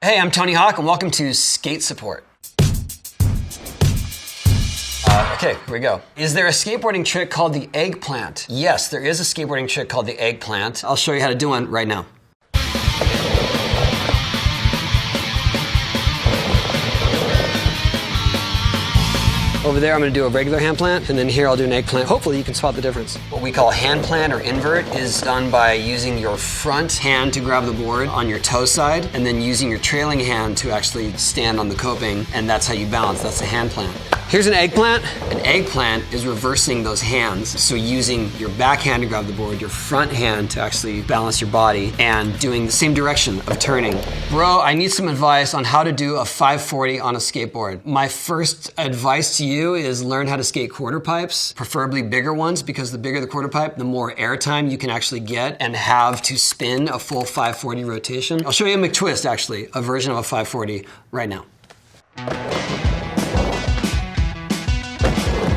Hey, I'm Tony Hawk, and welcome to Skate Support. Okay, here we go. Is there a skateboarding trick called the Eggplant? Yes, there is a skateboarding trick called the Eggplant. I'll show you how to do one right now. Over there, I'm gonna do a regular hand plant, and then here I'll do an eggplant. Hopefully you can spot the difference. What we call hand plant or invert is done by using your front hand to grab the board on your toe side, and then using your trailing hand to actually stand on the coping, and that's how you balance. That's a hand plant. Here's an eggplant. An eggplant is reversing those hands. So using your back hand to grab the board, your front hand to actually balance your body, and doing the same direction of turning. Bro, I need some advice on how to do a 540 on a skateboard. My first advice to you is learn how to skate quarter pipes, preferably bigger ones, because the bigger the quarter pipe, the more airtime you can actually get and have to spin a full 540 rotation. I'll show you a McTwist, actually, a version of a 540 right now.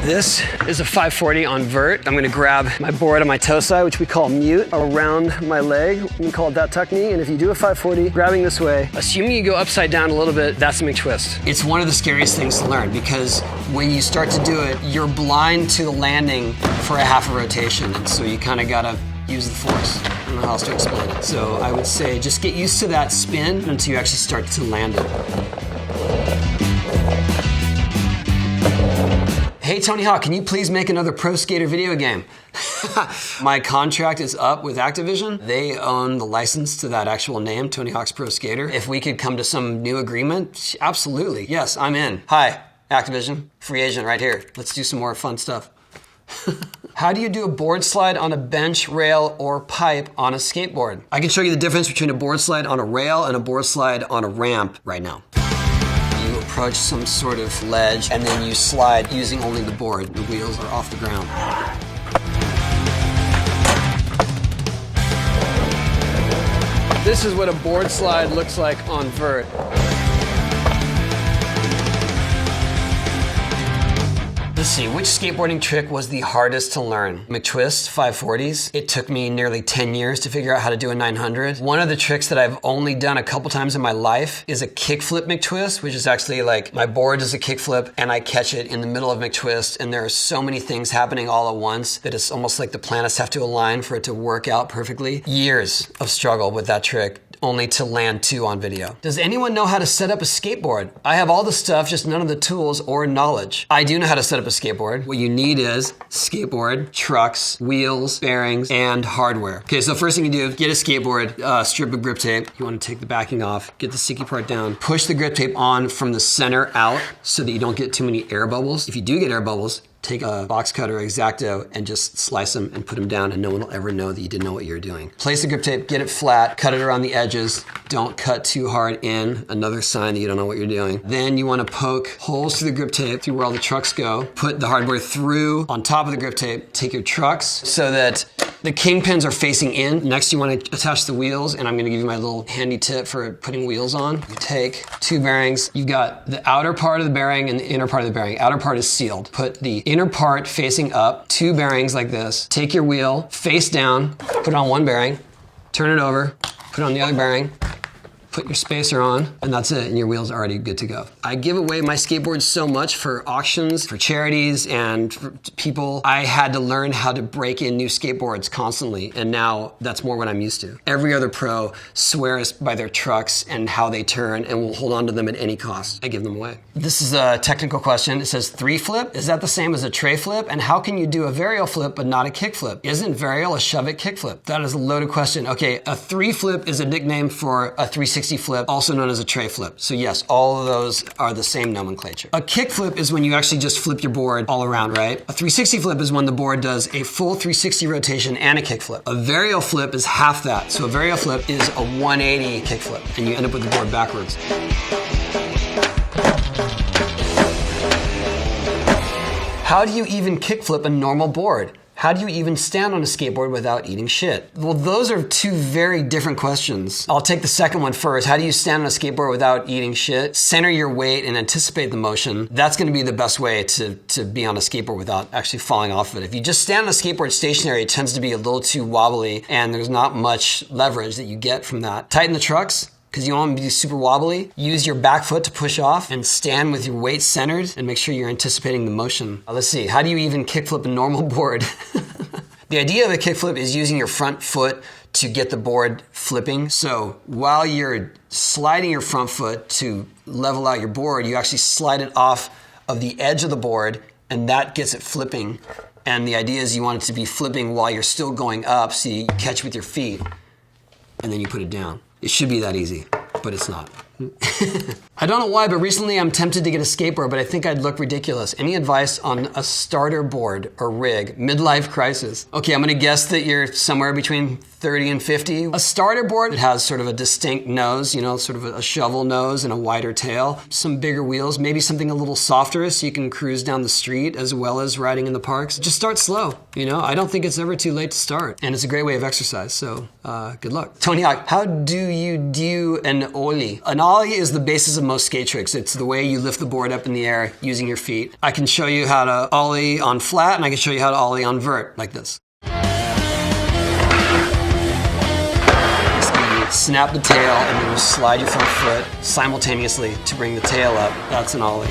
This is a 540 on vert. I'm gonna grab my board on my toe side, which we call mute, around my leg. We call it that tuck knee. And if you do a 540, grabbing this way, assuming you go upside down a little bit, that's a McTwist. It's one of the scariest things to learn because when you start to do it, you're blind to the landing for a half a rotation. And so you kind of gotta use the force. I don't know how else to explain it. So I would say just get used to that spin until you actually start to land it. Hey, Tony Hawk, can you please make another pro skater video game? My contract is up with Activision. They own the license to that actual name, Tony Hawk's Pro Skater. If we could come to some new agreement, absolutely. Yes, I'm in. Hi, Activision, free agent right here. Let's do some more fun stuff. How do you do a board slide on a bench, rail, or pipe on a skateboard? I can show you the difference between a board slide on a rail and a board slide on a ramp right now. You approach some sort of ledge, and then you slide using only the board. The wheels are off the ground. This is what a board slide looks like on vert. Let's see, which skateboarding trick was the hardest to learn? McTwist 540s. It took me nearly 10 years to figure out how to do a 900. One of the tricks that I've only done a couple times in my life is a kickflip McTwist, which is actually like my board does a kickflip and I catch it in the middle of McTwist, and there are so many things happening all at once that it's almost like the planets have to align for it to work out perfectly. Years of struggle with that trick, only to land two on video. Does anyone know how to set up a skateboard? I have all the stuff, just none of the tools or knowledge. I do know how to set up a skateboard. What you need is skateboard, trucks, wheels, bearings, and hardware. Okay, so first thing you do, get a skateboard, strip of grip tape. You wanna take the backing off, get the sticky part down, push the grip tape on from the center out so that you don't get too many air bubbles. If you do get air bubbles, take a box cutter or X-Acto and just slice them and put them down, and no one will ever know that you didn't know what you were doing. Place the grip tape, get it flat, cut it around the edges. Don't cut too hard in, another sign that you don't know what you're doing. Then you wanna poke holes through the grip tape, through where all the trucks go. Put the hardware through on top of the grip tape. Take your trucks so that the kingpins are facing in. Next, you want to attach the wheels, and I'm going to give you my little handy tip for putting wheels on. You take two bearings. You've got the outer part of the bearing and the inner part of the bearing. Outer part is sealed. Put the inner part facing up, two bearings like this. Take your wheel, face down, put it on one bearing, turn it over, put it on the other bearing, put your spacer on, and that's it, and your wheel's already good to go. I give away my skateboards so much for auctions, for charities, and for people. I had to learn how to break in new skateboards constantly, and now that's more what I'm used to. Every other pro swears by their trucks and how they turn and will hold on to them at any cost. I give them away. This is a technical question. It says 3-flip. Is that the same as a tray flip? And how can you do a varial flip but not a kick flip? Isn't varial a shove-it kick flip? That is a loaded question. Okay, a 3-flip is a nickname for a 360 flip, also known as a tray flip. So yes, all of those are the same nomenclature. A kick flip is when you actually just flip your board all around, right? A 360 flip is when the board does a full 360 rotation and a kick flip. A varial flip is half that. So a varial flip is a 180 kick flip, and you end up with the board backwards. How do you even kickflip a normal board? How do you even stand on a skateboard without eating shit? Well, those are two very different questions. I'll take the second one first. How do you stand on a skateboard without eating shit? Center your weight and anticipate the motion. That's gonna be the best way to be on a skateboard without actually falling off of it. If you just stand on a skateboard stationary, it tends to be a little too wobbly and there's not much leverage that you get from that. Tighten the trucks. because you don't want them to be super wobbly. Use your back foot to push off and stand with your weight centered and make sure you're anticipating the motion. Let's see, how do you even kickflip a normal board? The idea of a kickflip is using your front foot to get the board flipping. So while you're sliding your front foot to level out your board, you actually slide it off of the edge of the board, and that gets it flipping. And the idea is you want it to be flipping while you're still going up, so you catch with your feet, and then you put it down. It should be that easy, but it's not. I don't know why, but recently I'm tempted to get a skateboard, but I think I'd look ridiculous. Any advice on a starter board or rig? Midlife crisis. Okay, I'm gonna guess that you're somewhere between 30 and 50. A starter board, it has sort of a distinct nose, you know, sort of a shovel nose and a wider tail. Some bigger wheels, maybe something a little softer so you can cruise down the street as well as riding in the parks. Just start slow, you know? I don't think it's ever too late to start. And it's a great way of exercise, so good luck. Tony Hawk, how do you do an ollie? An ollie is the basis of most skate tricks. It's the way you lift the board up in the air using your feet. I can show you how to ollie on flat, and I can show you how to ollie on vert, like this. Snap the tail, and then you slide your front foot simultaneously to bring the tail up. That's an ollie.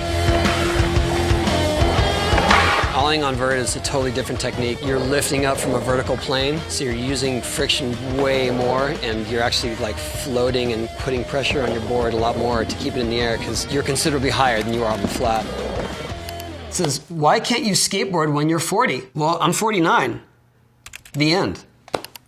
Ollieing on vert is a totally different technique. You're lifting up from a vertical plane, so you're using friction way more, and you're actually like floating and putting pressure on your board a lot more to keep it in the air, because you're considerably higher than you are on the flat. It says, why can't you skateboard when you're 40? Well, I'm 49. The end.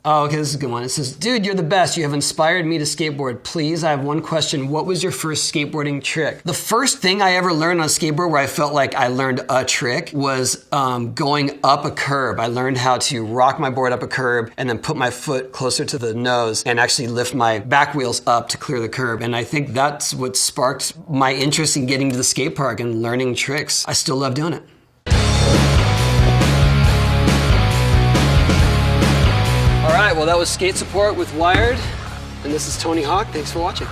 Oh, okay, this is a good one. It says, dude, you're the best. You have inspired me to skateboard. Please, I have one question. What was your first skateboarding trick? The first thing I ever learned on a skateboard where I felt like I learned a trick was going up a curb. I learned how to rock my board up a curb and then put my foot closer to the nose and actually lift my back wheels up to clear the curb. And I think that's what sparked my interest in getting to the skate park and learning tricks. I still love doing it. All right, well, that was Skate Support with Wired, and this is Tony Hawk. Thanks for watching.